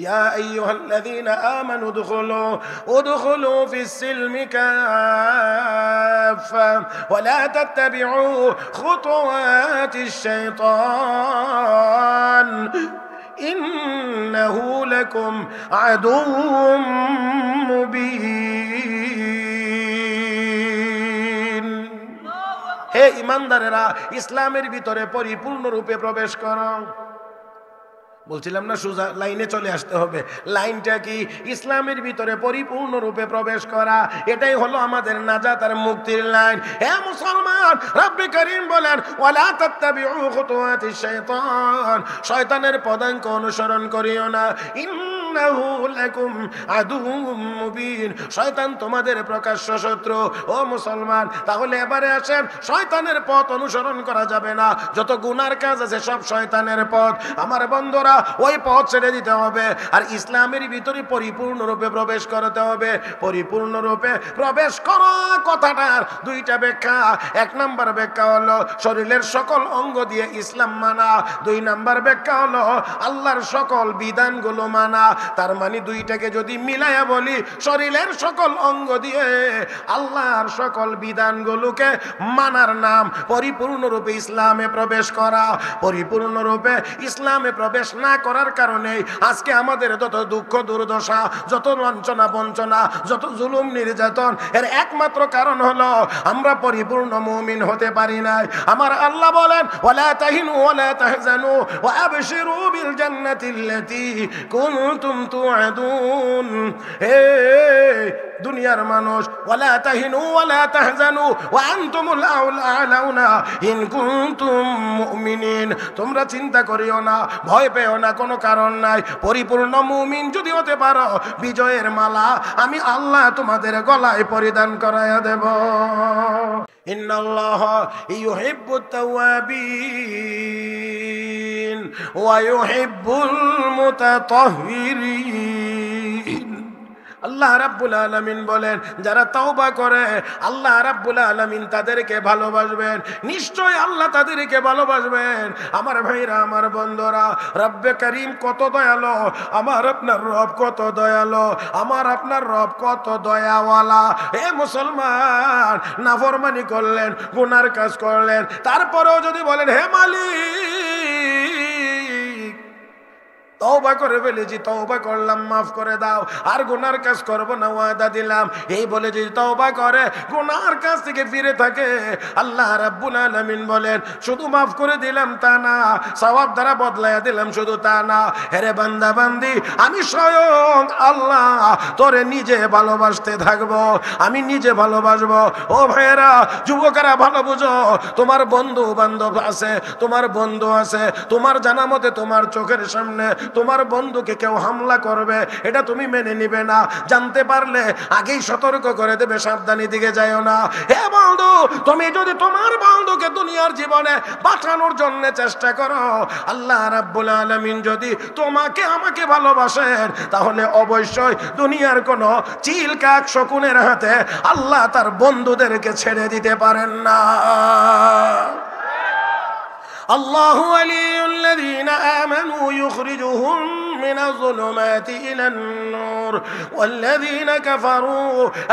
ইয়া আইয়ুহাল্লাযীনা আমানু উদখুলু ফিস-সিলমি কাফা ওয়া লা তাত্তাবিউ খুতুওয়াতিশ-শাইতান ইন্নাহু লাকুম আদুউম মুবিন। হে ঈমানদারেরা, ইসলামের ভিতরে পরিপূর্ণরূপে প্রবেশ করো। বলছিলাম না সোজা লাইনে চলে আসতে হবে। লাইনটা কি? ইসলামের ভিতরে পরিপূর্ণরূপে প্রবেশ করা। এটাই হলো আমাদের নাজাত আর মুক্তির লাইন। হে মুসলমান, রব্বে করিম বলেন ওয়ালা তাত্তাবিউ খুতুওয়াতিশ শাইতান, শয়তানের পদাঙ্ক অনুসরণ করিও না। ইন্নাহু লাকুম আদুউম মুবিন, শয়তান তোমাদের প্রকাশ্য শত্রু। ও মুসলমান, তাহলে এবারে আসেন, শয়তানের পথ অনুসরণ করা যাবে না। যত গুনার কাজ আছে সব শয়তানের পথ। আমার বন্ধুরা, ওই পথ ছেড়ে দিতে হবে আর ইসলামের ভিতরে পরিপূর্ণরূপে প্রবেশ করতে হবে। পরিপূর্ণরূপে প্রবেশ করা কথাটার দুইটা ব্যাখ্যা। এক নাম্বার ব্যাখ্যা হলো শরীরের সকল অঙ্গ দিয়ে ইসলাম মানা। দুই নাম্বার ব্যাখ্যা হলো আল্লাহর সকল বিধানগুলো মানা। তার মানে দুইটাকে যদি মিলায়া বলি, শরীরের সকল অঙ্গ দিয়ে আল্লাহর সকল বিধানগুলোকে মানার নাম পরিপূর্ণরূপে ইসলামে প্রবেশ করা। পরিপূর্ণরূপে ইসলামে প্রবেশ না করার কারণে আজকে আমাদের যত দুঃখ দুর্দশা, যত লাঞ্ছনা বঞ্চনা, যত জুলুম নির্যাতন, এর একমাত্র কারণ হলো আমরা পরিপূর্ণ মুমিন হতে পারি নাই। আমার আল্লাহ বলেন ওয়ালা তাহিনু ওয়ালা তাহজানু ওয়া আবশিরু বিল জান্নাতিল্লাতী কুনতুম তুআদুন। হে দুনিয়ার মানুষ, ওয়ালা তাহিনু ওয়ালা তাহজানু ওয়া আনতুমুল আ'লাউনা ইন কুনতুম মুমিনিন। তোমরা চিন্তা করিও না, ভয় পেও না, কোনো কারণ নাই। পরিপূর্ণ মুমিন যদি হতে পারো, বিজয়ের মালা আমি আল্লাহ তোমাদের গলায় পরিধান করায়া দেব। ইন্নাল্লাহ ইউহিব্বুত তাওয়াবিন ওয়া ইউহিব্বুল মুতাতাহহিরিন। আল্লাহ রাব্বুল আলামিন বলেন, যারা তওবা করে আল্লাহ রাব্বুল আলামিন তাদেরকে ভালোবাসবেন। নিশ্চয় আল্লাহ তাদেরকে ভালোবাসবেন। আমার ভাইরা, আমার বন্ধুরা, রব্বে করিম কত দয়ালু, আমার আপনার রব কত দয়ালু, আমার আপনার রব কত দয়াওয়ালা। হে মুসলমান, নাফরমানি করলেন, গুনার কাজ করলেন, তারপরেও যদি বলেন হে মালিক, তওবা করে ফেলেছি, তওবা করলাম, মাফ করে দাও, আর গুনার কাজ করব না, ওয়াদা দিলাম, এই বলে যদি তওবা করে গুনার কাজ থেকে ফিরে থাকে, আল্লাহ রাব্বুল আলামিন বলেন শুধু মাফ করে দিলাম তা না, সওয়াব দ্বারা বদলায়া দিলাম শুধু তা না। হেরে বান্দা বান্দি, আমি স্বয়ং আল্লাহ তোরে নিজে ভালোবাসতে থাকবো, আমি নিজে ভালোবাসবো। ও ভাইয়েরা, যুবকেরা ভালো বুঝো, তোমার বন্ধু বান্ধব আছে, তোমার বন্ধু আছে, তোমার জানা মতে তোমার চোখের সামনে তোমার বন্ধুকে কেউ হামলা করবে, এটা তুমি মেনে নিবে না। জানতে পারলে আগেই সতর্ক করে দেবে, সাবধানী দিকে যাইও না। হে বন্ধু, তুমি যদি তোমার বন্ধুকে দুনিয়ার জীবনে বাঁচানোর জন্য চেষ্টা করো, আল্লাহ রাব্বুল আলামিন যদি তোমাকে আমাকে ভালোবাসেন, তাহলে অবশ্যই দুনিয়ার কোন চিল কাক শকুনের হাতে আল্লাহ তার বন্ধুদেরকে ছেড়ে দিতে পারেন না। আল্লাহু ওয়ালিয়ুল্লাযীনা আমানু ইউখরিজুহুম মিনাজ যুলুমাতি ইলান নূর ওয়াল্লাযীনা কাফারু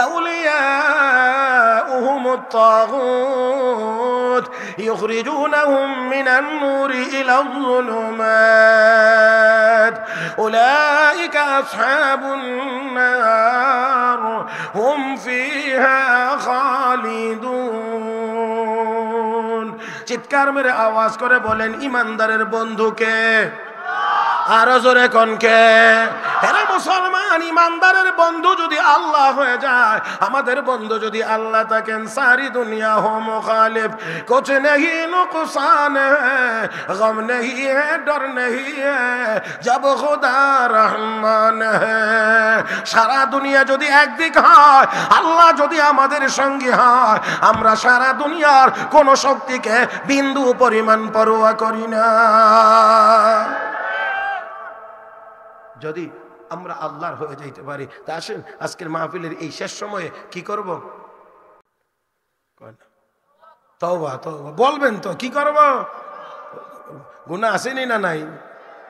আউলিয়াউহুমুত তাগুত ইউখরিজুনাহুম মিনান নূরি ইলাজ যুলুমাত উলাইকা আসহাবুন নার হুম ফিহা খালিদুন। চিৎকার মেরে আওয়াজ করে বলেন, ইমানদারের বন্ধুকে আরো জোরে কোনকে? এরা মুসলমান, ইমানদারের বন্ধু যদি আল্লাহ হয়ে যায়, আমাদের বন্ধু যদি আল্লাহ থাকেন, সারি দুনিয়া হো মুখালিফ, কুছ নেহি নুকসান হ্যায়, গম নেহি হ্যায়, ডর নেহি হ্যায়, জব খুদা রহমান হ্যায়। সারা দুনিয়া যদি একদিক হয়, আল্লাহ যদি আমাদের সঙ্গে হয়, আমরা সারা দুনিয়ার কোন শক্তিকে বিন্দু পরিমাণ পরোয়া করি না। যদি আমরা আল্লাহর হয়ে যাইতে পারি, তা আসেন আজকের মাহফিলের এই শেষ সময়ে কি করব? তওবা, তওবা বলবেন তো, কি করব? গুনাহ আসেনি না নাই?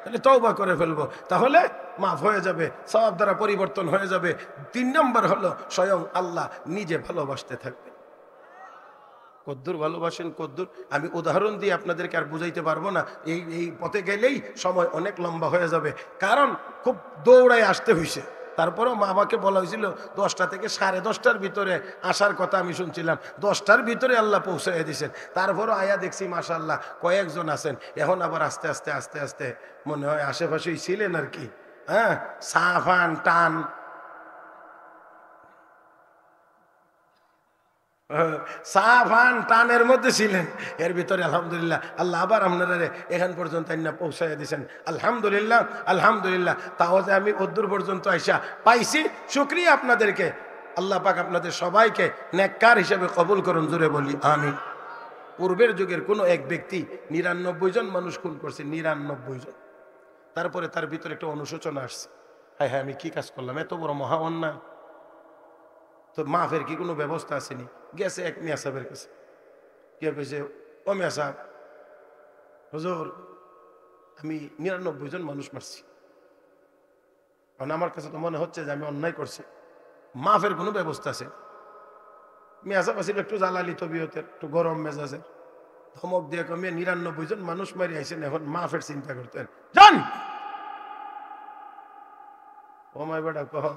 তাহলে তওবা করে ফেলবো। তাহলে মাফ হয়ে যাবে, সওয়াব দ্বারা পরিবর্তন হয়ে যাবে। 3 নম্বর হলো স্বয়ং আল্লাহ নিজে ভালোবাসতে থাকবে। কদ্দুর ভালোবাসেন কদ্দুর, আমি উদাহরণ দিয়ে আপনাদেরকে আর বুঝাইতে পারবো না। এই পথে গেলেই সময় অনেক লম্বা হয়ে যাবে, কারণ খুব দৌড়ায় আসতে হয়েছে। তারপরেও মা আমাকে বলা হয়েছিল 10টা থেকে 10:30টার ভিতরে আসার কথা আমি শুনছিলাম, 10টার ভিতরে আল্লাহ পৌঁছাই দিয়েছেন। তারপরও আয়া দেখছি মাশাআল্লাহ কয়েকজন আছেন। এখন আবার আস্তে আস্তে আস্তে আস্তে মনে হয় আশেপাশেই ছিলেন আর কি। হ্যাঁ, সাফান টান সাফান টানের মধ্যে ছিলেন, এর ভিতরে আলহামদুলিল্লাহ আল্লাহ আবার আপনারা এখান পর্যন্ত পৌঁছাইয়া দিয়েছেন। আলহামদুলিল্লাহ আলহামদুলিল্লাহ। তাও যে আমি অদ্দূর পর্যন্ত আইসা পাইছি, শুকরিয়া আপনাদেরকে। আল্লাহ পাক আপনাদের সবাইকে নেককার হিসেবে কবুল করুন, জোরে বলি আমিন। পূর্বের যুগের কোনো এক ব্যক্তি 99 জন মানুষ খুন করছে, 99 জন। তারপরে তার ভিতরে একটা অনুশোচনা আসছে, হ্যাঁ হ্যাঁ আমি কি কাজ করলাম, এত বড় মহা অন্যায়, তো মাফের কি কোনো ব্যবস্থা আসেনি? গেছে এক মিয়া সাহেবের কাছে, কে কইছে, ও মিয়া সাহেব, হুজুর আমি 99 জন মানুষ মারছি, কারণ আমার কাছে তো মনে হচ্ছে যে আমি অন্যায় করছি, মাফের কোনো ব্যবস্থা আছে? মিয়া সাহেব আসলে একটু জালালি তবিয়তের, একটু গরম মেজাজের, ধমক দিয়ে কমিয়ে 99 জন মানুষ মারি আইছেন, এখন মাফের চিন্তা করতেন, জান ও মাই বেটা কহ,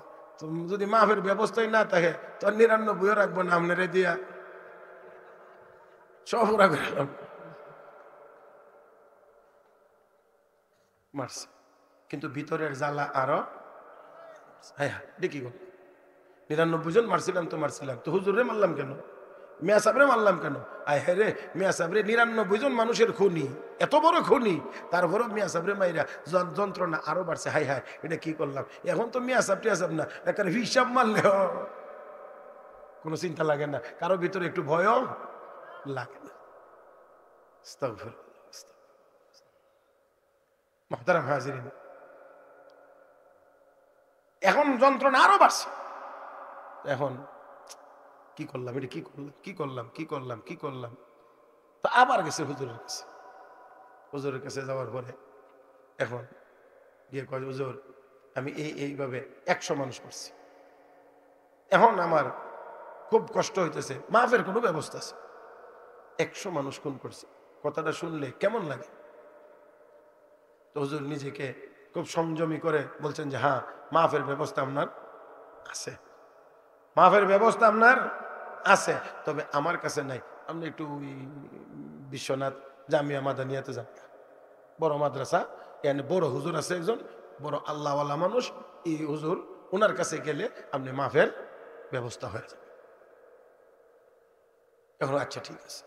যদি মাফের ব্যবস্থাই না থাকে তো 99 রাখবো না, আপনারে দিয়া সব ওরা করলাম। মারছে, কিন্তু ভিতরের জ্বালা আরো। হ্যাঁ দেখি গো, 99 জন মারছিলাম তো মারছিলাম, তো হুজুরে মারলাম কেন, মিয়া সাহেবরে মারলাম কেন? আয় হ্যাঁ রে, মিয়া সাহেবরে 99 জন মানুষের খুনি, এত বড় খুনি, তারপরেও মিয়া সাহেবরে মাইরা যন্ত্রণা আরো বাড়ছে। হাই হাই এটা কি করলাম? এখন তো মিয়া সাহেব টিয়া সাহেব না, একটা হিসাব মারলেও কোনো চিন্তা লাগে না, কারো ভিতরে একটু ভয়ও লাগে না। মুহতারাম হাজিরিন, এখন যন্ত্রণা আরো বাড়ছে। এখন কি করলাম, এটা কি করলাম, কি করলাম, কি করলাম, কি করলাম? তো আবার গেছে হুজুরের কাছে। হুজুরের কাছে যাওয়ার পরে এখন গিয়ে কয়, হুজুর আমি এইভাবে 100 মানুষ করছি, এখন আমার খুব কষ্ট হইতেছে, মাফের কোনো ব্যবস্থা আছে? 100 মানুষ খুন করছি, কথাটা শুনলে কেমন লাগে? তো হুজুর নিজেকে খুব সংযমী করে বলছেন যে হ্যাঁ মাফের ব্যবস্থা আপনার আছে, মাফের ব্যবস্থা আপনার আছে, তবে আমার কাছে নাই। আপনি একটু বিশ্বনাথ জামিয়া মাদানিয়াতে যান, বড় মাদ্রাসা, এখানে বড় হুজুর আছে একজন, বড় আল্লাহওয়ালা মানুষ, এই হুজুর, ওনার কাছে গেলে আপনি মাফের ব্যবস্থা হয়ে যাবে। এখন আচ্ছা ঠিক আছে,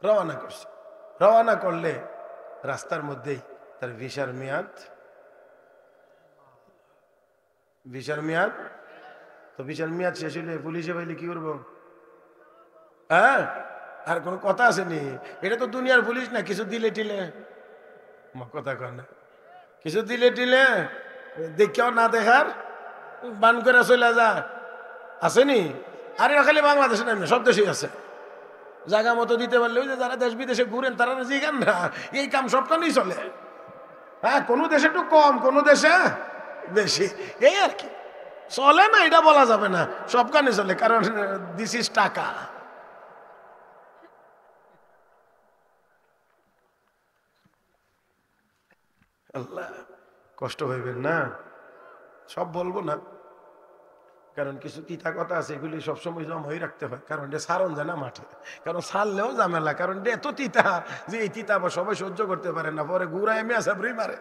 রওনা করছে। রওনা করলে রাস্তার মধ্যেই তার ভিসার মেয়াদ, ভিসার মেয়াদ, তো ভিসার মেয়াদ শেষ হইলে পুলিশে পাইলে কি করবো? হ্যাঁ, আর কোনো কথা আসেনি, এটা তো দুনিয়ার পুলিশ না, কিছু দিলে টিলে, কথা কর না, কিছু দিলে টিলে দেখেও না দেখার বান করে চলে যা, আসেনি? আরে খালি বাংলাদেশে না, সব দেশেই আছে। জায়গা মতো দিতে পারলে ওই যে যারা দেশ বিদেশে ঘুরেন তারা জিগান না, এই কাম সবখানেই চলে। হ্যাঁ, কোনো দেশে একটু কম, কোনো দেশে বেশি, এই আর কি, চলে না এটা বলা যাবে না, সবখানে চলে, কারণ দিস ইজ টাকা। আল্লাহ কষ্ট হইবেন না, সব বলবো না, কারণ কিছু তিতা কথা আছে, এগুলি সবসময় জমা হয়ে রাখতে হয়, কারণ এটা সারণ যায় না মাঠে, কারণ সারলেও ঝামেলা, কারণ এটা এত তিতা যে এই তিতা আবার সবাই সহ্য করতে পারে না, পরে ঘুরায় মিয়া সাবরি মারে,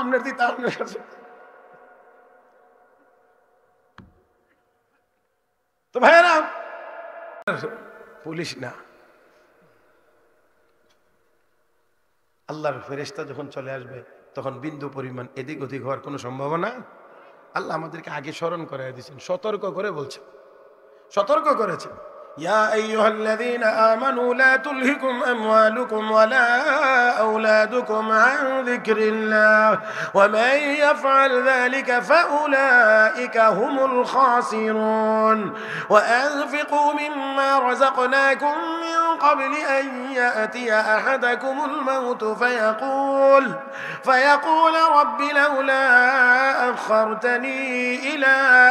আপনার তিতা আপনার কাছে। তো ভাইয়েরা, পুলিশ না, আল্লাহর ফেরেশতা যখন চলে আসবে তখন বিন্দু পরিমাণ এদিক ওদিক হওয়ার কোনো সম্ভাবনা। আল্লাহ আমাদেরকে আগে স্মরণ করাই দিয়েছেন, সতর্ক করে বলছেন, সতর্ক করেছেন, يا أيها الذين آمنوا لا تلهكم أموالكم ولا أولادكم عن ذكر الله ومن يفعل ذلك فأولئك هم الخاسرون وأنفقوا مما رزقناكم من قبل أن يأتي أحدكم الموت فيقول رب لولا أخرتني إلى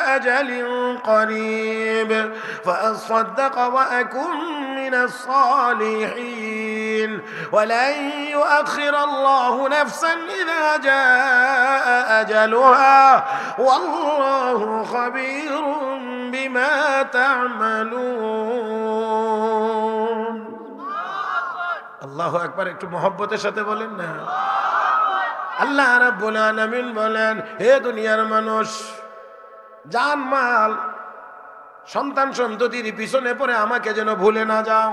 أجل قريب فأصدق وأكن من الصالحين ولن يؤخر الله نفسا إذا جاء أجلها والله خبير بما تعملون الله أكبر একটু মহব্বতের সাথে বলেন না আল্লাহ রাব্বুল আলামিন বলেন হে দুনিয়ার মানুষ জান মাল সন্তান সন্ততির পিছনে পড়ে আমাকে যেন ভুলে না যাও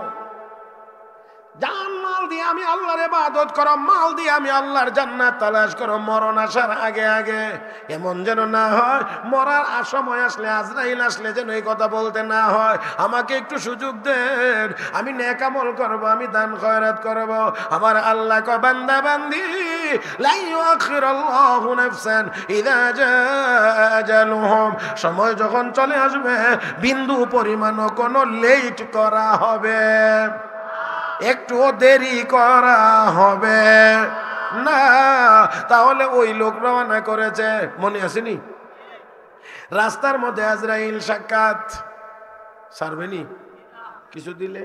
জান মাল দিয়ে আমি আল্লাহর ইবাদত করো মাল দিয়ে আমি আল্লাহর জান্নাত তালাশ করো মরণ আসার আগে আগে এমন যেন না হয় মরার সময় আসলে আজরাইল আসলে যেন এই কথা বলতে না হয় আমাকে একটু সুযোগ দেন আমি নেক আমল করব আমি দান খয়রাত করব আমার আল্লাহ কয় বান্দা বান্দি লা ইউআখিরুল্লাহু নাফসান ইযা জাআ আজালুহুম সময় যখন চলে আসবে বিন্দু পরিমাণও কোনো লেট করা হবে একটুও দেরি করা হবে না তাহলে ওই লোক রওনা করেছে মনে আসেনি রাস্তার মধ্যে আজরাইল সাক্ষাৎ সারবেনি কিছু দিলে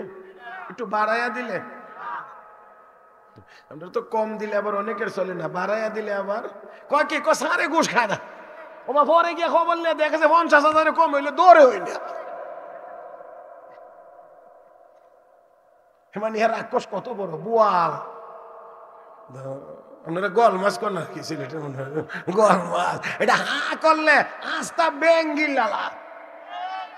একটু বাড়াইয়া দিলে আমরা তো কম দিলে আবার অনেকের চলে না বাড়াইয়া দিলে আবার কয় কি সারে ঘুষ খায় না ওমা পরে গিয়ে খবর নিয়ে দেখেছে 50,000 কম হইলে দৌড়ে হই না মানে এর রাক্ষস কত বড় বুয়াল আপনারা গোয়াল মাছ কর না কি সিলেটের মনে হয় গোয়াল মাছ এটা হা করলে আস্তা বেঙ্গিল লালা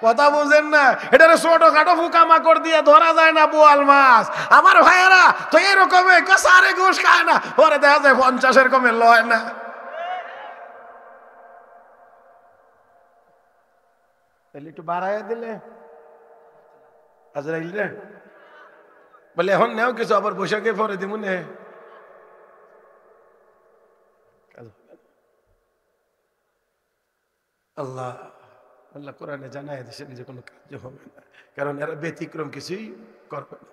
কথা বুঝেন না এটা ছোট খাটো ফুকা মাকড় দিয়ে ধরা যায় না বোয়াল মাছ আমার ভাইয়েরা তো এরকম সারে ঘুষ খায় না পরে দেখা যায় 50 কমে লয় না তাহলে একটু বাড়াইয়া দিলে আজরাইল রে বলে এখন নেও কিছু আবার বৈশাখে পরে দিব নে আল্লাহ আল্লাহ কোরআনে জানায় দিয়েছেন যে কোনো কাজ হবে না কারণ এরা ব্যতিক্রম কিছুই করবে না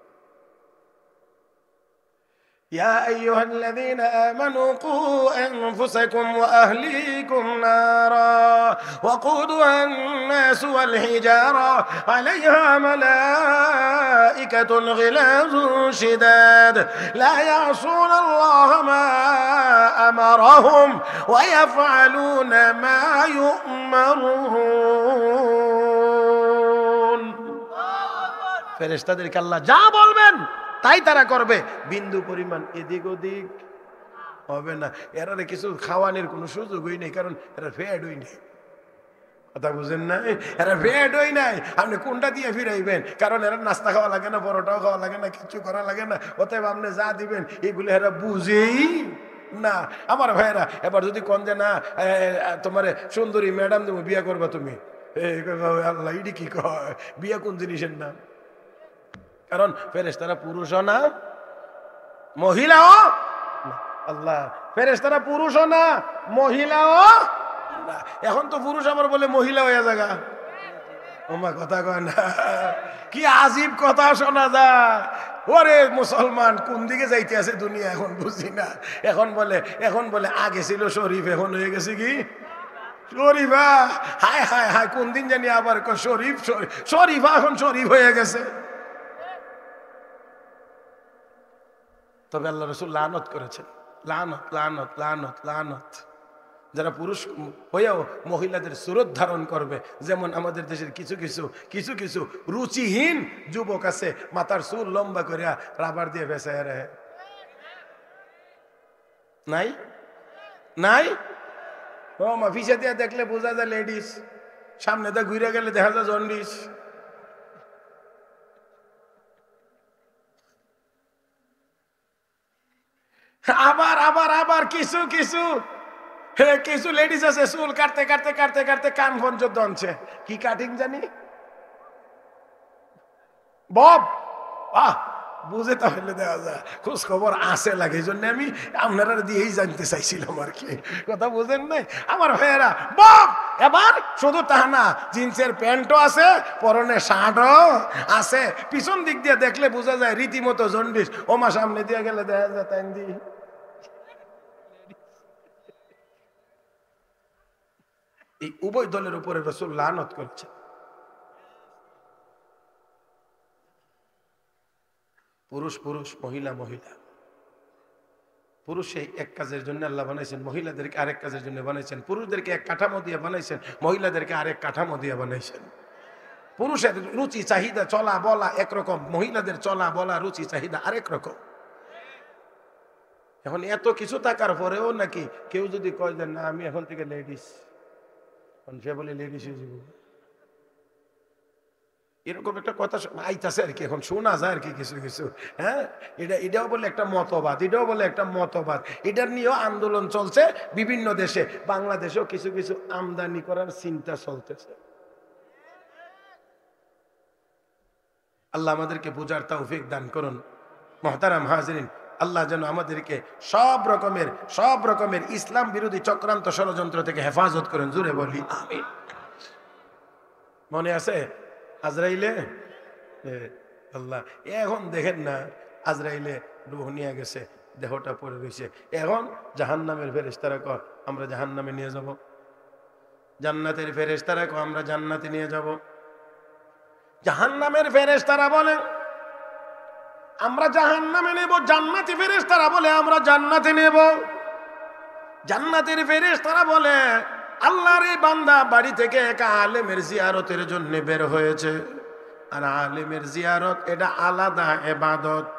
يا أيها الذين آمنوا قوا أنفسكم وأهليكم نارا وقودها الناس والحجارة عليها ملائكة غلاظ شداد لا يعصون الله ما أمرهم ويفعلون ما يؤمرون ফেরেশতাদেরকে আল্লাহ যা বলবেন তাই তারা করবে বিন্দু পরিমাণ এদিক ওদিক হবে না এরা কিছু খাওয়ানোর কোনো সুযোগই নেই কারণ এরা ফ্যাট হই নেই কথা বুঝেন না এরা ফ্যাট হই নাই আপনি কোনটা দিয়ে ফিরাইবেন কারণ এরা নাস্তা খাওয়া লাগে না পরোটাও খাওয়া লাগে না কিছু করা লাগে না অতএব আপনি যা দিবেন এগুলো এরা বুঝেই না আমার ভাইয়েরা এবার যদি কোন যে না তোমার সুন্দরী ম্যাডাম তুমি বিয়ে করবা তুমি আল্লাহ ইডি কি কয় বিয়ে কোন জিনিসের নাম কারণ ফেরেশতারা পুরুষও না মহিলাও আল্লাহ ফেরেশতারা পুরুষও না মহিলাও না এখন তো পুরুষ আবার বলে মহিলা হয়ে জায়গা ওমা কথা কয় না কি আজীব কথা শোনা যায় ওরে মুসলমান কোন দিকে যাইতে আছে দুনিয়া এখন বুঝি না এখন বলে আগে ছিল শরীফ এখন হয়ে গেছে কি শরীফা হায় হায় হায় কোন দিন জানি আবার শরীফ শরীফা এখন শরীফ হয়ে গেছে তবে আল্লাহ রাসূল লানত করেছেন লানত লানত লানত লানত যারা পুরুষ হয়েও মহিলাদের সুরত ধারণ করবে যেমন আমাদের দেশের কিছু কিছু রুচিহীন যুবক আছে মাথার চুল লম্বা করে রাবার দিয়ে ভেসায় রাখে নাই নাই ও মা পিছে দিয়ে দেখলে বোঝা যায় লেডিস সামনে দিয়ে ঘুরে গেলে দেখা যায় জন্ডিস আবার আবার আবার কিছু কিছু লেডিস আছে চুল কাটতে কাটতে কাটতে কাটতে কান পর্যন্ত আনছে কি কাটিং জানি বব বাহ বুঝে তাহলে দেওয়া যায়, খোঁজ খবর আসে লাগে, এই জন্য আমি আপনারা দিয়েই জানতে চাইছিলাম আর কি, কথা বুঝেন নাই আমার ভাইয়েরা। বাপ এবার শুধু তা না, জিন্সের প্যান্টও আছে, পরনে শার্টও আছে, পিছন দিক দিয়ে দেখলে বোঝা যায় রীতিমতো জন্ডিস। ও মা সামনে দিয়ে গেলে দেখা যায় তাই দি। এই উভয় দলের উপরে রাসূল লানত করেছে। পুরুষ পুরুষ, মহিলা মহিলা। পুরুষে এক কাজের জন্য আল্লাহ বানাইছেন, মহিলাদেরকে আরেক কাজের জন্য বানাইছেন। পুরুষদেরকে এক কাঠামো দিয়ে বানাইছেন, মহিলাদেরকে আরেক কাঠামো দিয়ে বানাইছেন। পুরুষের রুচি চাহিদা চলা বলা একরকম, মহিলাদের চলা বলা রুচি চাহিদা আরেক রকম। এখন এত কিছু থাকার পরেও নাকি কেউ যদি কয় যে না আমি এখন থেকে লেডিস, সে বলে লেডিস হয়ে যাব, এরকম একটা কথা আইতাছে আর কি, এখন শোনা যায় আর কি কিছু কিছু। হ্যাঁ, এটাও বলে একটা মতবাদ, এটাও বলে একটা মতবাদ, এটার নিয়েও আন্দোলন চলছে বিভিন্ন দেশে। বাংলাদেশেও কিছু কিছু আমদানি করার চিন্তা চলতেছে। আল্লাহ আমাদেরকে বুঝার তৌফিক দান করুন। মুহতারাম হাজিরিন, আল্লাহ যেন আমাদেরকে সব রকমের ইসলাম বিরোধী চক্রান্ত ষড়যন্ত্র থেকে হেফাজত করেন, জুড়ে বলি আমিন। মনে আছে আজরাইলে, আল্লাহ এখন দেখেন না, আজরাইলে রূহ নিয়ে গেছে, দেহটা পড়ে রয়েছে। এখন জাহান্নামের ফেরেশতারা কয় আমরা জাহান্নামে নিয়ে যাব, জান্নাতের ফেরেশতারা কয় আমরা জান্নাতে নিয়ে যাব। জাহান্নামের ফেরেশতারা বলে আমরা জাহান্নামে নেব, জান্নাতি ফেরেশতারা বলে আমরা জান্নাতে নেব। জান্নাতের ফেরেশতারা বলে আল্লাহর এই বান্দা বাড়ি থেকে এক আলেমের জিয়ারতের জন্য বের হয়েছে, আর আলেমের জিয়ারত এটা আলাদা ইবাদত।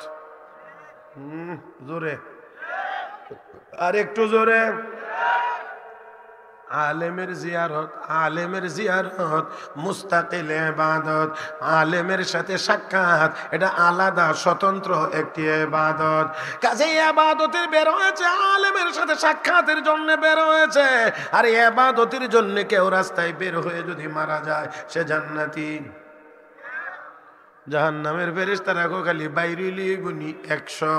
জোরে আর একটু জোরে। আলেমের জিয়ারত মুস্তাকিল ইবাদত। আলেমের সাথে সাক্ষাৎ এটা আলাদা স্বতন্ত্র একটি ইবাদত। কাজেই ইবাদতের বের হয়েছে, আলেমের সাথে সাক্ষাতের জন্য বের হয়েছে। আর ইবাদতের জন্য কেউ রাস্তায় বের হয়ে যদি মারা যায় সে জান্নাতি। জাহান্নামের ফেরেশতারা খালি বাইরিলি গুনি 100।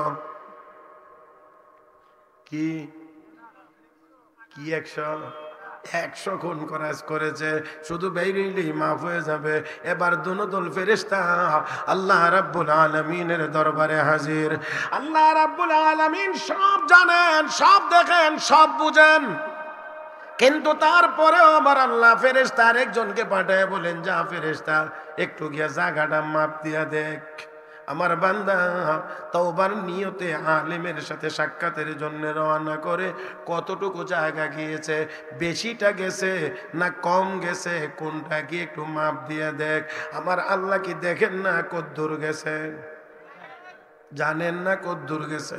কি 100 খুন করেছে, শুধু বেরিয়েই মাফ হয়ে যাবে। এবার দুনদল ফেরেশতা আল্লাহ রাব্বুল আলামিনের দরবারে হাজির। আল্লাহ রাব্বুল আলামিন সব জানেন, সব দেখেন, সব বুঝেন, কিন্তু তারপরেও আমার আল্লাহ ফেরেশতা আরেকজনকে পাঠায় বলেন যা ফেরেশতা একটু গিয়া জায়গাটা মাপ দিয়া দেখ। আমার বান্দা তওবার নিয়তে আলেমের সাথে সাক্ষাতের জন্য রওনা করে কতটুকু জায়গা গিয়েছে, বেশিটা গেছে না কম গেছে, কোনটা কি একটু মাপ দিয়ে দেখ। আমার আল্লাহ কি দেখেন না কদ্দুর গেছে, জানেন না কদ্দুর গেছে,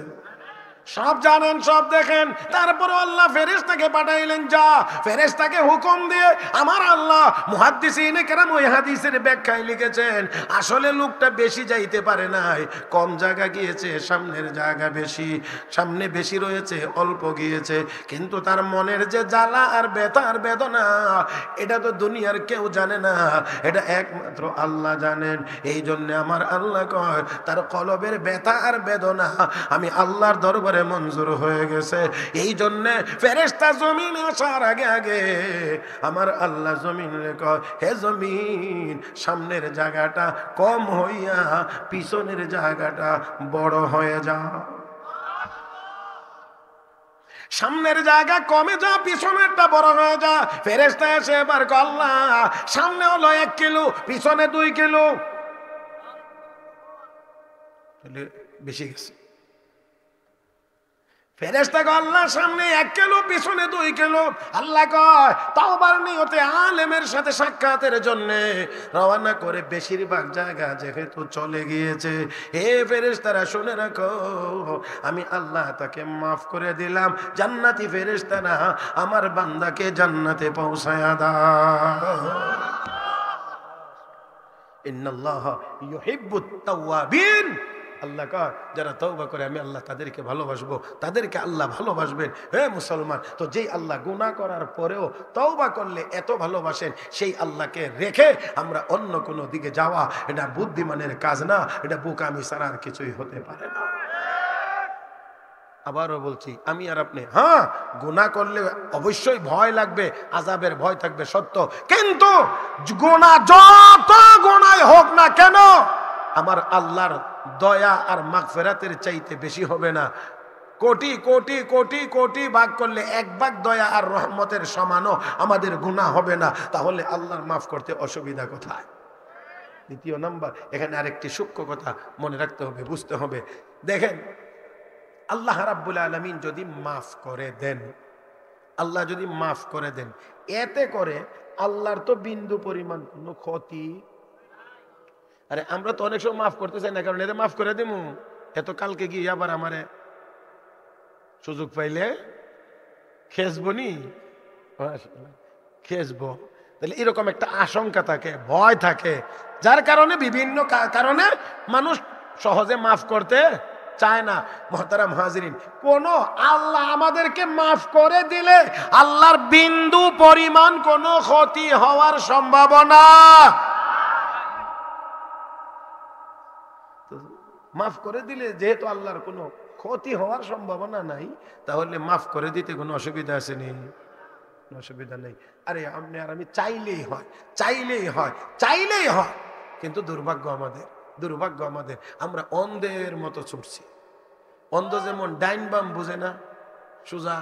সব জানেন, সব দেখেন। তারপরে আল্লাহ ফেরেশতাকে পাঠাইলেন, যা ফেরেশতাকে হুকুম দিয়ে আমার আল্লাহ মুহাদ্দিসিনে কেরাম ওই হাদিসের ব্যাখ্যায় লিখেছেন আসলে লোকটা বেশি যাইতে পারে নাই, কম জায়গা গিয়েছে, সামনের জায়গা বেশি, সামনে বেশি রয়েছে, অল্প গিয়েছে, কিন্তু তার মনের যে জ্বালা আর ব্যথা আর বেদনা এটা তো দুনিয়ার কেউ জানে না, এটা একমাত্র আল্লাহ জানেন। এই জন্য আমার আল্লাহ কয় তার কলবের ব্যথা আর বেদনা আমি আল্লাহর দরবারে মঞ্জুর হয়ে গেছে। এই জন্য ফেরেশতা জমিনে আসার আগে আগে আমার আল্লাহ জমিনে কয় হে জমিন সামনের জায়গাটা কম হইয়া পিছনের জায়গাটা বড় হয়ে যা, সামনের জায়গা কমে যা, পিছনেরটা বড় হয়ে যা। ফেরেশতা এসে এবার আল্লাহ সামনে হলো 1 কিলো, পিছনে 2 কিলো, বেশি গেছে। ফেরেশতা কয় আল্লাহ সামনে 1 কিলো, পিছনে 2 কিলো। আল্লাহ কয় তওবার নিয়তে আলেমের সাথে সাক্ষাতের জন্য রওনা করে বেশিরভাগ জায়গা যেহেতু চলে গিয়েছে, হে ফেরেশতারা শুনে রাখো আমি আল্লাহ তাকে মাফ করে দিলাম। জান্নাতি ফেরেশতারা আমার বান্দাকে জান্নাতে পৌঁছায়া দাও। ইন্নাল্লাহা ইউহিব্বুত তাওয়াবিন আল্লাহ কয় যারা তওবা করে আমি আল্লাহ তাদেরকে ভালোবাসবো, তাদেরকে আল্লাহ ভালোবাসবেন। হে মুসলমান, তো যেই আল্লাহ গুনাহ করার পরেও তওবা করলে এত ভালোবাসেন, সেই আল্লাহকে রেখে আমরা অন্য কোনো দিকে যাওয়া এটা বুদ্ধিমানের কাজ না, এটা বোকামি ছাড়া আর কিছুই হতে পারে না। আবারও বলছি, আমি আর আপনি হ্যাঁ গুনাহ করলে অবশ্যই ভয় লাগবে, আযাবের ভয় থাকবে সত্য, কিন্তু গুনাহ যত গুনাহ হোক না কেন আমার আল্লাহর দয়া আর মাগফিরাতের চাইতে বেশি হবে না। কোটি কোটি কোটি কোটি ভাগ করলে এক ভাগ দয়া আর রহমতের সমানও আমাদের গুনাহ হবে না, তাহলে আল্লাহর মাফ করতে অসুবিধা কোথায়? দ্বিতীয় নাম্বার, এখানে আরেকটি সূক্ষ্ম কথা মনে রাখতে হবে, বুঝতে হবে। দেখেন, আল্লাহ রাব্বুল আলামিন যদি মাফ করে দেন, আল্লাহ যদি মাফ করে দেন, এতে করে আল্লাহর তো বিন্দু পরিমাণ কোনো ক্ষতি। আরে আমরা তো অনেক সময় মাফ করতে চাই না, কারণ এতে মাফ করে দিব, এত কালকে গিয়ে আবার আমারে সুযোগ পাইলে খেসবো নি, খেসবো, তাহলে এরকম একটা আশঙ্কা থাকে, ভয় থাকে, যার কারণে বিভিন্ন কারণে মানুষ সহজে মাফ করতে চায় না। মুহতারাম হাজিরিন, কোন আল্লাহ আমাদেরকে মাফ করে দিলে আল্লাহর বিন্দু পরিমাণ কোনো ক্ষতি হওয়ার সম্ভাবনা, মাফ করে দিলে যেহেতু আল্লাহর কোনো ক্ষতি হওয়ার সম্ভাবনা নাই, তাহলে মাফ করে দিতে কোনো অসুবিধা আছে নি? অসুবিধা নেই। আরে আপনি আর আমি চাইলেই হয়, চাইলেই হয়, চাইলেই হয়, কিন্তু দুর্ভাগ্য আমাদের, দুর্ভাগ্য আমাদের, আমরা অন্ধের মতো ছুটছি। অন্ধ যেমন ডাইন বাম বুঝে না, সোজা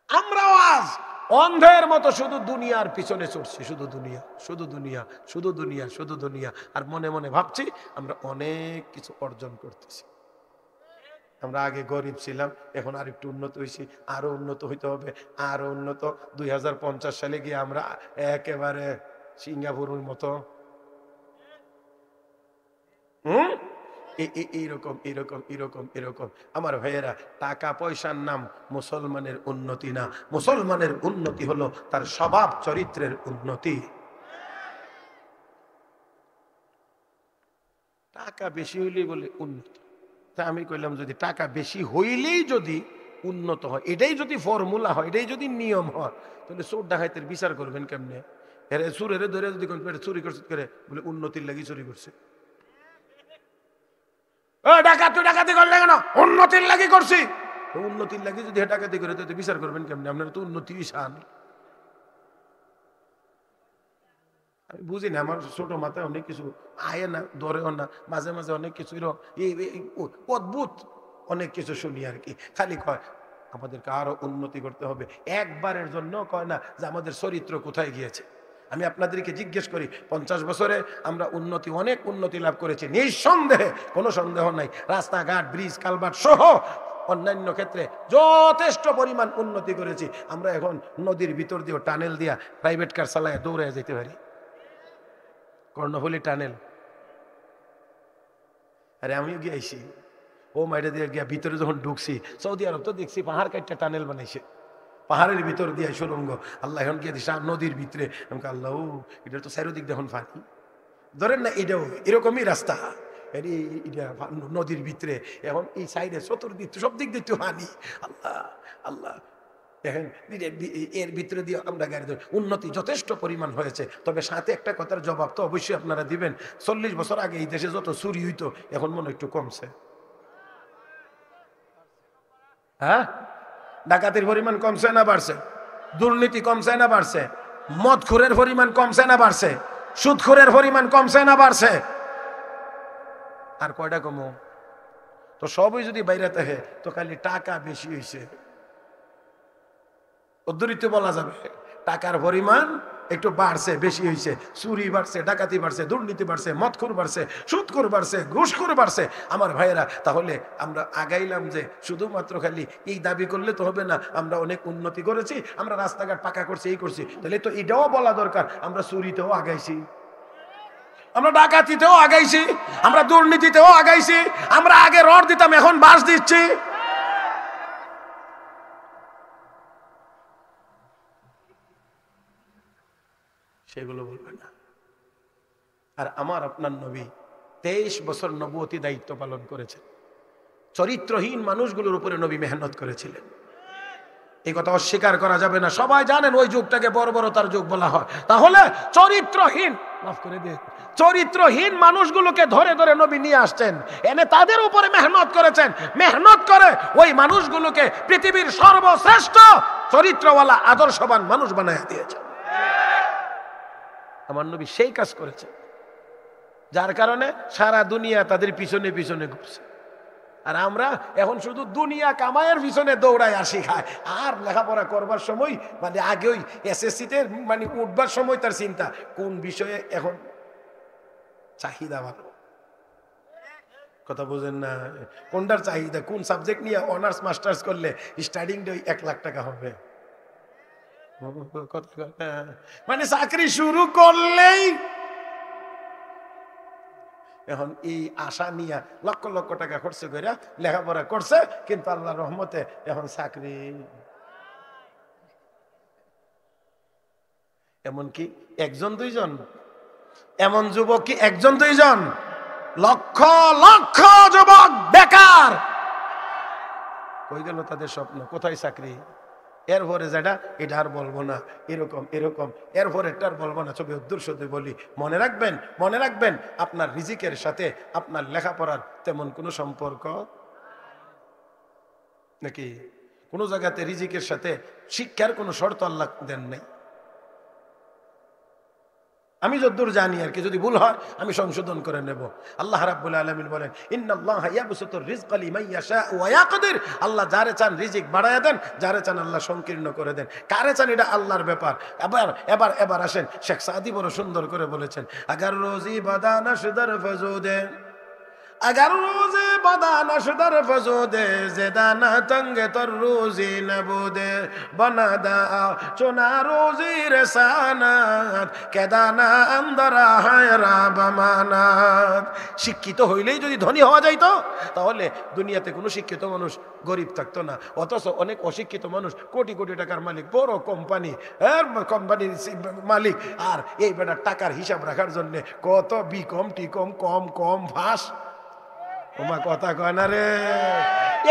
আমরাও আজ অন্ধের মতো শুধু দুনিয়ার পিছনে ছুটছি, শুধু দুনিয়া, শুধু দুনিয়া, শুধু দুনিয়া, শুধু দুনিয়া, আর মনে মনে ভাবছি আমরা অনেক কিছু অর্জন করতেছি। আমরা আগে গরিব ছিলাম, এখন আর একটু উন্নত হয়েছি, আরো উন্নত হইতে হবে, আরো উন্নত। 2050 সালে গিয়ে আমরা একেবারে সিঙ্গাপুরের মতো এইরকম এরকম এরকম এরকম। আমার ভাইয়েরা, টাকা পয়সার নাম মুসলমানের উন্নতি না, মুসলমানের উন্নতি হলো তার স্বভাব চরিত্রের উন্নতি। টাকা বেশি হইলেই বলে উন্নতি, তা আমি কইলাম যদি টাকা বেশি হইলেই যদি উন্নত হয়, এটাই যদি ফর্মুলা হয়, এটাই যদি নিয়ম হয়, তাহলে চোর ডাকাতের বিচার করবেন কেমনে? এর চোরের ধরে যদি চুরি করছে করে বলে উন্নতির লাগি চুরি করছে, ডাকাতি করলে কেন? উন্নতির লাগি করছি। উন্নতির লাগি যদি ডাকাতি করে তো বিচার করবেন কেমনে? আপনারা তো উন্নতি চান। আমি বুঝি না, আমার ছোট মাথায় অনেক কিছু আয় না, ধরেও না, মাঝে মাঝে অনেক কিছু অদ্ভুত অনেক কিছু শুনি আর কি। খালি কয় আমাদেরকে আরো উন্নতি করতে হবে, একবারের জন্য কয় না যে আমাদের চরিত্র কোথায় গিয়েছে। আমি আপনাদেরকে জিজ্ঞেস করি, 50 বছরে আমরা উন্নতি, অনেক উন্নতি লাভ করেছি নিঃসন্দেহে, কোনো সন্দেহ নাই। রাস্তাঘাট, ব্রিজ, কালভার্ট সহ অন্যান্য ক্ষেত্রে যথেষ্ট পরিমাণ উন্নতি করেছি। আমরা এখন নদীর ভিতর দিয়ে টানেল দিয়া প্রাইভেট কার চালায় দৌড়ে যেতে পারি, কর্ণফুলী টানেল। আরে আমিও গিয়েছি, ও মাইটা দিয়ে গিয়া ভিতরে যখন ঢুকছি, সৌদি আরব তো দেখছি পাহাড় কাটটা টানেল বানাইছে, পাহাড়ের ভিতর দিয়ে সুরঙ্গ। আল্লাহ এখন গিয়ে দিছে নদীর ভিতরে। আমাকে আল্লাহ, এটা তো চারিদিক দেখুন পানি, ধরেন না এটাও এরকমই রাস্তা, এটা নদীর ভিতরে, এখন এই সাইডে চতুর্দিক সব দিক দিয়ে পানি। আল্লাহ আল্লাহ, দেখেন এর ভিতরে দিয়ে আমরা গাড়ি ধরি। উন্নতি যথেষ্ট পরিমাণ হয়েছে, তবে সাথে একটা কথার জবাব তো অবশ্যই আপনারা দিবেন, 40 বছর আগে এই দেশে যত চুরি হইতো এখন মনে একটু কমছে। হ্যাঁ, ডাকাতির পরিমাণ কমছে না বাড়ছে? দুর্নীতি কমছে না বাড়ছে? মদখোরের পরিমাণ কমছে না বাড়ছে? সুদখোরের পরিমাণ কমছে না বাড়ছে? আর কয়টা কমো? তো সবই যদি বাইরে থাকে তো খালি টাকা বেশি হয়েছে, উদ্ধৃতি বলা যাবে টাকার পরিমাণ একটু বাড়ছে, বেশি হয়েছে, চুরি বাড়ছে, ডাকাতি বাড়ছে, দুর্নীতি বাড়ছে, মদখোর বাড়ছে, সুদখোর বাড়ছে, ঘুষখোর বাড়ছে। আমার ভাইয়েরা, তাহলে আমরা আগাইলাম যে শুধুমাত্র খালি এই দাবি করলে তো হবে না আমরা অনেক উন্নতি করেছি, আমরা রাস্তাঘাট পাকা করছি, এই করছি, তাহলে তো এটাও বলা দরকার আমরা চুরিতেও আগাইছি, আমরা ডাকাতিতেও আগাইছি, আমরা দুর্নীতিতেও আগাইছি, আমরা আগে রড দিতাম এখন বাঁশ দিচ্ছি। সেগুলো বলবে না। আর আমার আপনার নবী 23 বছর নবুয়তি দায়িত্ব পালন করেছেন। চরিত্রহীন মানুষগুলোর উপরে নবী মেহনত করেছিলেন, এই কথা অস্বীকার করা যাবে না। সবাই জানেন ওই যুগটাকে বর্বরতার যুগ বলা হয়। তাহলে চরিত্রহীন, মাফ করে দে, চরিত্রহীন মানুষগুলোকে ধরে ধরে নবী নিয়ে আসছেন, এনে তাদের উপরে মেহনত করেছেন। মেহনত করে ওই মানুষগুলোকে পৃথিবীর সর্বশ্রেষ্ঠ চরিত্রওয়ালা আদর্শবান মানুষ বানায় দিয়েছেন। আমার নবী সেই কাজ করেছে, যার কারণে সারা দুনিয়া তাদের পিছনে পিছনে ঘুরছে। আর আমরা এখন শুধু দুনিয়া কামায়ের পিছনে দৌড়াই আর শিখায়, আর লেখাপড়া করবার সময় মানে আগে ওই এসএসসিতে মানে উঠবার সময় তার চিন্তা কোন বিষয়ে এখন চাহিদা ভালো, কথা বোঝেন না, কোনটার চাহিদা, কোন সাবজেক্ট নিয়ে অনার্স মাস্টার্স করলে স্টার্টিং 1 লাখ টাকা হবে। মানে চাকরি শুরু করলেই এখন এই আশা নিয়ে লক্ষ লক্ষ টাকা খরচ করে লেখাপড়া করছে, কিন্তু আল্লাহর রহমতে এখন চাকরি। এমনকি 1 2 এমন যুবক কি 1 2 লক্ষ লক্ষ যুবক বেকার। কই গেল তাদের স্বপ্ন, কোথায় চাকরি? এরপরে যেটা এটা আর বলবো না, এরকম এরকম, এরপরে এটা আর বলবো না। ছবি উদ্দূর সাথে বলি, মনে রাখবেন, মনে রাখবেন আপনার রিজিকের সাথে আপনার লেখাপড়ার তেমন কোনো সম্পর্ক নাকি? কোনো জায়গাতে রিজিকের সাথে শিক্ষার কোনো শর্ত আল্লাহ দেন নাই। আমি যতদূর জানি আর কি, যদি ভুল হয় আমি সংশোধন করে নেব। আল্লাহ রাব্বুল আলামিন বলেন, ইন্নাল্লাহা ইয়াবসুতুর রিজকা লিমান ইয়াশা ওয়া ইয়াকদির। আল্লাহ যারে চান রিজিক বাড়ায়া দেন, যারে চান আল্লাহ সংকীর্ণ করে দেন। কারে চান এটা আল্লাহর ব্যাপার। এবার আসেন, শেখ সাদি বড় সুন্দর করে বলেছেন, আগার রোজি বাদানা সুদার ফজুদে, अगर रोजे बदा नशदर फजोदे जेदाना तंगे तर रोजी नबूदे बना दा चुना रोजी रसानात केदाना अंदरा हैरा बमानात। শিক্ষিত হইলেই যদি ধনী হওয়া যাইতো তাহলে দুনিয়াতে কোনো শিক্ষিত মানুষ গরিব থাকতো না। অথচ অনেক অশিক্ষিত মানুষ কোটি কোটি টাকার মালিক, বড় কোম্পানি, কোম্পানির মালিক, আর এই বেটার টাকার হিসাব রাখার জন্য কত বিকম টিকম কম কম ভাস, ওমা কথা কয় না রে,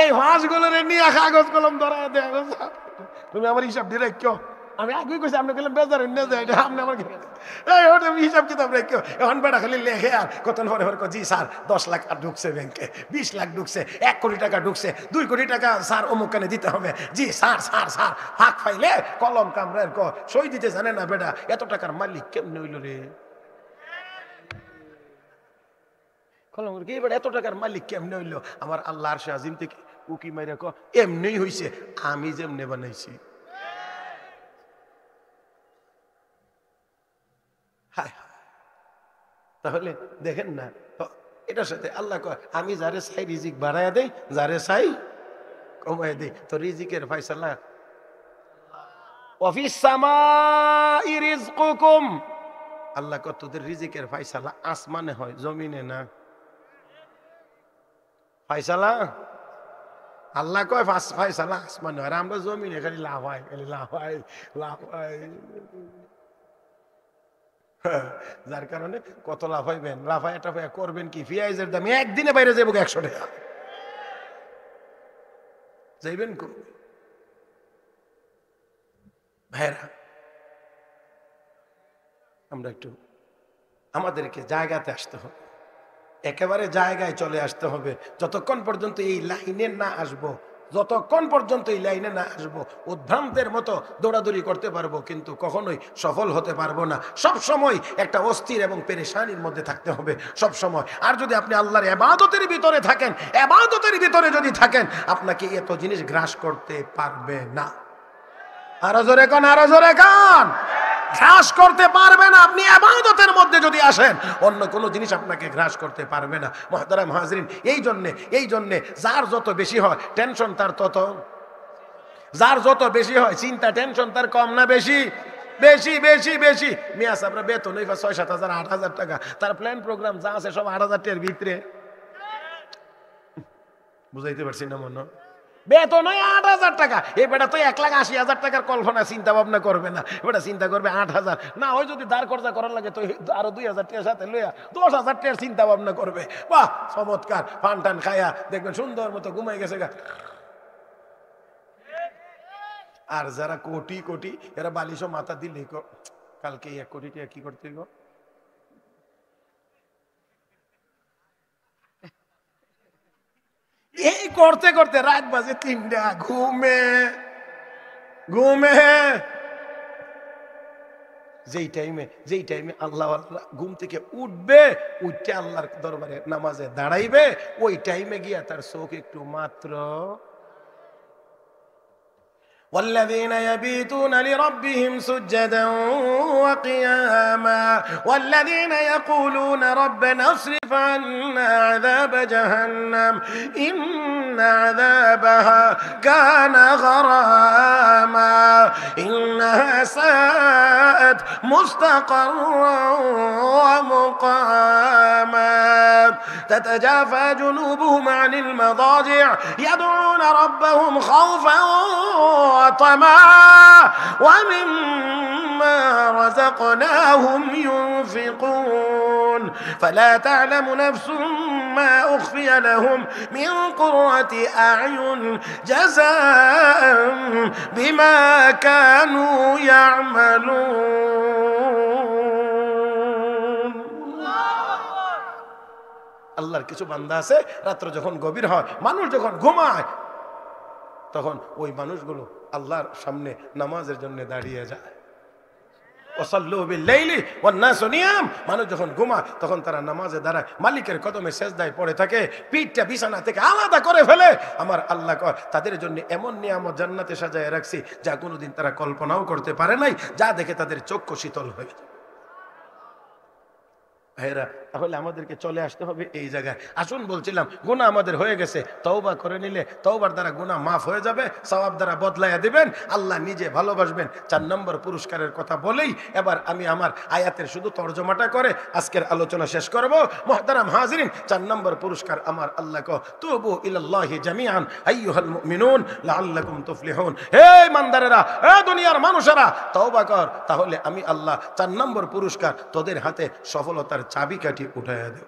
এই ভাসগুলো রে নিয়ে কাগজ কলম ধরা দেয়। তুমি আমার হিসাব দিয়ে রেখো, আমি আগে কইছি আপনি গেলাম বেজার নিয়ে যায়, আপনি আমার হিসাব কিতাব রেখো। এখন বেটা খালি লেখে আর কত পরে জি স্যার 10 লাখ ঢুকছে ব্যাংকে, 20 লাখ ঢুকছে, 1 কোটি টাকা ঢুকছে, 2 কোটি টাকা স্যার অমুক কানে দিতে হবে, জি স্যার স্যার স্যার ফাঁক ফাইলে কলম কামড়ের সই দিতে জানে না বেটা। এত টাকার মালিক কেমনে হইল রে? এত টাকার মালিক কেমনে হইলো? আমার আল্লাহ আরশে আজিম থেকে উকি মাইরা কো এমনি হইছে, আমি যেমনে বানাইছি। তাহলে দেখেন না, এটার সাথে আল্লাহ কয় আমি যারে চাই রিজিক বাড়াইয়া দেই, যারে চাই কমাই দেই। তো রিজিকের ফয়সালা ওয়াফিস সামাই রিজকুকুম, আল্লাহ কয় তোদের রিজিকের ফয়সালা আসমানে হয়, জমিনে না। ফয়সালা আল্লাহ কয় ফয়সালা আসমানে হয়, আমরা জমিনে খালি লাভ হয়, খালি লাভ হয়, লাভ হয়। যার কারণে কত লাভ হইবেন, লাফায় টাফায় করবেন কি? পেঁয়াজের দাম একদিনে বাইরে যাবো 100 টাকা, যাইবেন কো ভাইরা? আমরা একটু আমাদেরকে জায়গাতে আসতে হবে, একেবারে জায়গায় চলে আসতে হবে। যতক্ষণ পর্যন্ত এই লাইনে না আসবো, যতক্ষণ পর্যন্ত এই লাইনে না আসবো, উদ্ভ্রান্তের মতো দৌড়াদৌড়ি করতে পারবো কিন্তু কখনোই সফল হতে পারবো না। সব সময় একটা অস্থির এবং পেরেশানির মধ্যে থাকতে হবে সব সময়। আর যদি আপনি আল্লাহর ইবাদতের ভিতরে থাকেন, ইবাদতের ভিতরে যদি থাকেন, আপনাকে এত জিনিস গ্রাস করতে পারবে না। আরো জোরে কান, আরো জোরে কান, গ্রাস করতে পারবে না। আপনি ইবাদতের মধ্যে যদি আসেন, অন্য কোনো জিনিস আপনাকে গ্রাস করতে পারবে না। মুহতারাম হাজরিন, এই জন্যে যার যত বেশি হয় টেনশন তার তত, যার যত বেশি হয় চিন্তা টেনশন তার কম না বেশি? বেশি বেশি বেশি। মিয়া সাহেবরা বেতন হইবা 6-7 হাজার 8,000 টাকা, তার প্ল্যান প্রোগ্রাম যা আছে সব 8,000 টাকার ভিতরে। বুঝাইতে পারছি না মনে? বেতন 8,000 টাকা, এই বেটা তো 1,80,000 টাকার কল্পনা চিন্তা ভাবনা করবে না, বেটা চিন্তা করবে 8,000, না ওই যদি দাঁড় খরচা করার লাগে তো আরো 2,000 টাকার সাথে লইয়া 10,000 টাকার চিন্তা ভাবনা করবে। বাহ চমৎকার, পান টান খায়া দেখবেন সুন্দর মতো ঘুমাই গেছে গা। আর যারা কোটি কোটি, এরা বালিশও মাথা দিলে কালকে 1 কোটি টাকা কি করতে গো, এই করতে করতে রাত বাজে 3টা, ঘুমে ঘুমে যেই টাইমে আল্লাহ ঘুম থেকে উঠবে, উঠতে আল্লাহর দরবারে নামাজে দাঁড়াইবে, ওই টাইমে গিয়া তার চোখ একটু মাত্র। والذين يبيتون لربهم سجدا وقياما والذين يقولون ربنا اصرف عنا عذاب جهنم إن عذابها كان غراما إنها ساءت مستقرا ومقاما تتجافى جنوبهم عن المضاجع يدعون ربهم خوفا وطمعا ومما رزقناهم ينفقون فلا تعلم نفس ما أخفي لهم من قرة أعين جزاء بما كانوا يعملون। আল্লাহর কিছু বান্দা আছে রাত্র যখন গভীর হয়, মানুষ যখন ঘুমায়, তখন ওই মানুষগুলো আল্লাহর সামনে নামাজের জন্য দাঁড়িয়ে যায়। মানুষ যখন ঘুমায় তখন তারা নামাজে দাঁড়ায়, মালিকের কদমে সেজদায় পড়ে থাকে, পিঠটা বিছানা থেকে আলাদা করে ফেলে। আমার আল্লাহ কয় তাদের জন্য এমন নিয়ামত জান্নাতে সাজায় রাখছি যা কোনোদিন তারা কল্পনাও করতে পারে নাই, যা দেখে তাদের চক্ষু শীতল হয়ে যায়। ভাইরা, তাহলে আমাদেরকে চলে আসতে হবে এই জায়গায়। আসুন, বলছিলাম গুনাহ আমাদের হয়ে গেছে, তওবা করে নিলে তওবার দ্বারা গুনাহ মাফ হয়ে যাবে, সওয়াব দ্বারা বদলাইয়া দিবেন, আল্লাহ নিজে ভালোবাসবেন। 4 নম্বর পুরস্কারের কথা বলেই এবার আমি আমার আয়াতের শুধু তর্জমাটা করে আজকের আলোচনা শেষ করব। মুহতারাম হাজিরিন, 4 নম্বর পুরস্কার আমার আল্লাহ কো তুবু ইলাল্লাহি জামিআন আইয়ুহাল মুমিনুন লাআল্লাকুম তুফলিহুন। হে ইমানদারেরা, হে দুনিয়ার মানুষেরা, তওবা কর, তাহলে আমি আল্লাহ 4 নম্বর পুরস্কার তোদের হাতে সফলতার চাবিকাঠি উঠাইয়া দেব।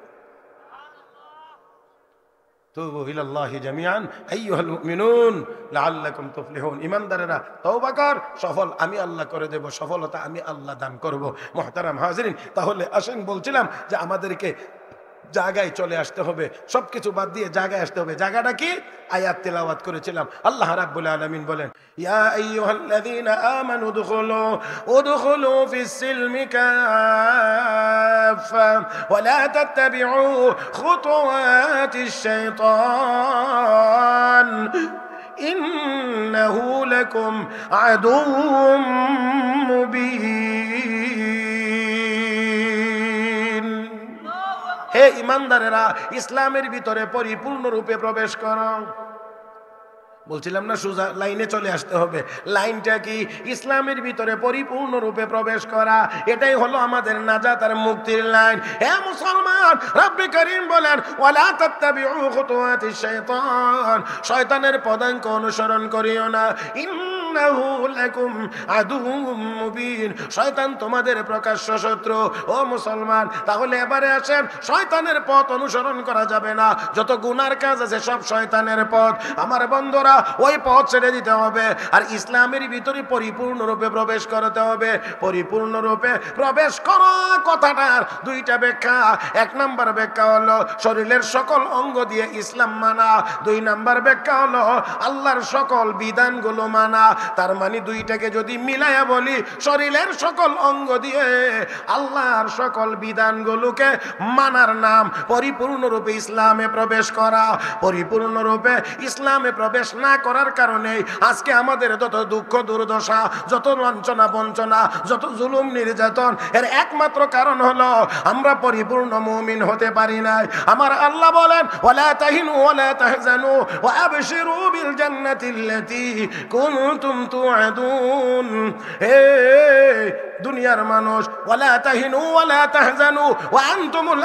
তুবু ইলাল্লাহি জামিআন আইয়ুহাল মুমিনুন লাআল্লাকুম তুফলিহুন। ইমানদারেরা তওবা কর, সফল আমি আল্লাহ করে দেব, সফলতা আমি আল্লাহ দান করব। মুহতারাম হাজিরিন, তাহলে আসেন, বলছিলাম যে আমাদেরকে জায়গায় চলে আসতে হবে, সবকিছু বাদ দিয়ে জায়গায় আসতে হবে। জায়গাটা কি? আয়াত তেলাওয়াত করেছিলাম। আল্লাহ রাব্বুল আলামিন বলেন, ইয়া আইয়ুহাল্লাযীনা আমানু উদখুলু ফিস-সিলমি কাফা ওয়া লা তাত্তাবিউ খুতুওয়াতিশ শাইতান ইন্নাহু লাকুম আদুউম মুবিন। হে ইমানদারেরা, ইসলামের ভিতরে পরিপূর্ণরূপে প্রবেশ করো। বলছিলাম না সোজা লাইনে চলে আসতে হবে। লাইনটা কি? ইসলামের ভিতরে পরিপূর্ণরূপে প্রবেশ করা। এটাই হলো আমাদের নাজাত আর মুক্তির লাইন। হে মুসলমান, রব্বি করিম বলেন, ওয়ালা তাত্তাবিউ খুতুওয়াতিশ শাইতান, শয়তানের পদাঙ্ক অনুসরণ করিও না। ইন্নাহু লাকুম আদুউম মুবিন, শয়তান তোমাদের প্রকাশ্য শত্রু। ও মুসলমান, তাহলে এবারে আসেন, শয়তানের পথ অনুসরণ করা যাবে না। যত গুনার কাজ আছে সব শয়তানের পথ। আমার বন্ধুরা, ওই পথ ছেড়ে দিতে হবে আর ইসলামের ভিতরে পরিপূর্ণরূপে প্রবেশ করতে হবে। পরিপূর্ণরূপে প্রবেশ করা কথাটার 2টা ব্যাখ্যা। 1 নম্বর ব্যাখ্যা হলো শরীরের সকল অঙ্গ দিয়ে ইসলাম মানা। 2 নম্বর ব্যাখ্যা হলো আল্লাহর সকল বিধানগুলো মানা। তার মানে 2টাকে যদি মিলাইয়া বলি, শরীরের সকল অঙ্গ দিয়ে আল্লাহর সকল বিধানগুলোকে মানার নাম পরিপূর্ণরূপে ইসলামে প্রবেশ করা। পরিপূর্ণরূপে ইসলামে প্রবেশ না করার কারণে আজকে আমাদের যত দুঃখ দুর্দশা, যত লাঞ্ছনা বঞ্চনা, যত জুলুম নির্যাতন, এর একমাত্র কারণ হলো আমরা পরিপূর্ণ মুমিন হতে পারি নাই। আমার আল্লাহ বলেন, ওয়ালা তাহিনু ওয়ালা তাহজানু ওয়া আবশিরু বিল জান্নাতিল্লাতী কুনতুম তুআদুন। হে দুনিয়ার মানুষ, ওয়ালা তাহিনু ওয়ালা তাহজানু ওয়া আনতুমুল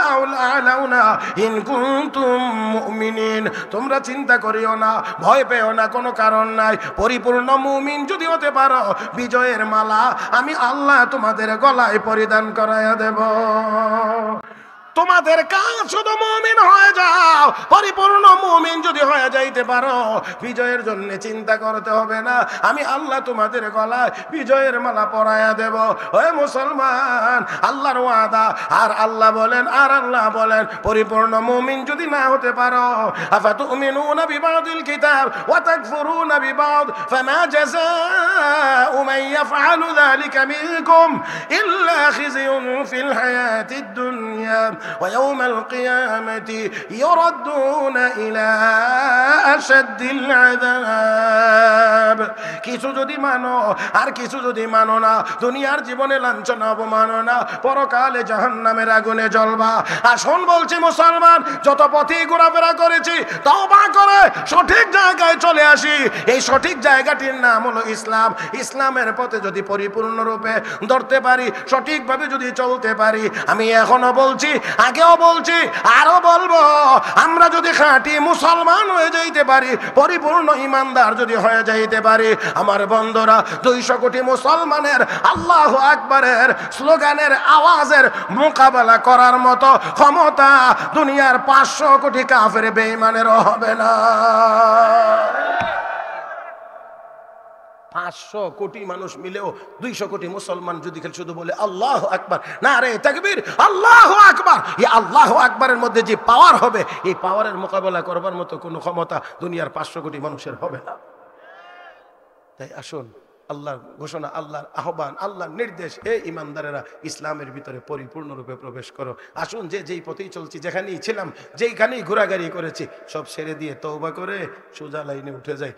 আ'লাউনা ইন কুনতুম মুমিনিন। তোমরা চিন্তা করিও না, ভয় পেও না, কোনো কারণ নাই। পরিপূর্ণ মুমিন যদি হতে পারো, বিজয়ের মালা আমি আল্লাহ তোমাদের গলায় পরিধান করাইয়া দেব। তোমাদের কাজ শুধু মুমিন হয়ে যাও। পরিপূর্ণ মুমিন যদি হয়ে যাইতে পারো, বিজয়ের জন্য চিন্তা করতে হবে না। আমি আল্লাহ তোমাদের গলায় বিজয়ের মালা পরাইয়া দেব। ওই মুসলমান, আল্লাহর ওয়াদা। আর আল্লাহ বলেন পরিপূর্ণ মুমিন যদি না হতে পারো, আফাতুমিনুনা বিবাদিল কিতাব ওয়া তাকফুরুনা বিবাদ ফামা জাযাউ মান ইয়াফআলু যালিকা মিনকুম ইল্লা খিজিয়ুন ফিল হায়াতিদ দুনিয়া ويوم القيامة يردون إلى أشد العذاب। কিছু যদি মানো আর কিছু যদি মানো না, দুনিয়ার জীবনে লাঞ্ছনা অবমাননা, পরকালে জাহান্নামের আগুনে জ্বলবা। আসুন বলছি মুসলমান, যত পথে ঘোরাফেরা করেছি, তওবা করে সঠিক জায়গায় চলে আসি। এই সঠিক জায়গাটির নাম হলো ইসলাম। ইসলামের পথে যদি পরিপূর্ণরূপে ধরতে পারি, সঠিকভাবে যদি চলতে পারি, আমি এখনো বলছি, আগেও বলছি, আরো বলবো, আমরা যদি খাঁটি মুসলমান হয়ে যাইতে পারি, পরিপূর্ণ ইমানদার যদি হয়ে যাইতে পারি, আমার বন্ধুরা, 200 কোটি মুসলমানের আল্লাহু আকবারের স্লোগানের আওয়াজের মোকাবেলা করার মতো ক্ষমতা দুনিয়ার 500 কোটি কাফের বেঈমানেরও হবে না। 500 কোটি মানুষ মিলেও 200 কোটি মুসলমান যদি শুধু বলে আল্লাহু আকবার, নারে তাকবীর, আল্লাহু আকবার, এই আল্লাহু আকবারের মধ্যে যে পাওয়ার হবে, এই পাওয়ারের মোকাবেলা করবার মতো কোনো ক্ষমতা দুনিয়ার 500 কোটি মানুষের হবে না। তাই আসুন, আল্লাহর ঘোষণা, আল্লাহর আহ্বান, আল্লাহর নির্দেশ, হে ইমানদারেরা, ইসলামের ভিতরে পরিপূর্ণরূপে প্রবেশ করো। আসুন, যেই পথেই চলছি, যেখানেই ছিলাম, যেইখানেই ঘোরাঘুরি করেছি, সব ছেড়ে দিয়ে তওবা করে সোজা লাইনে উঠে যাই।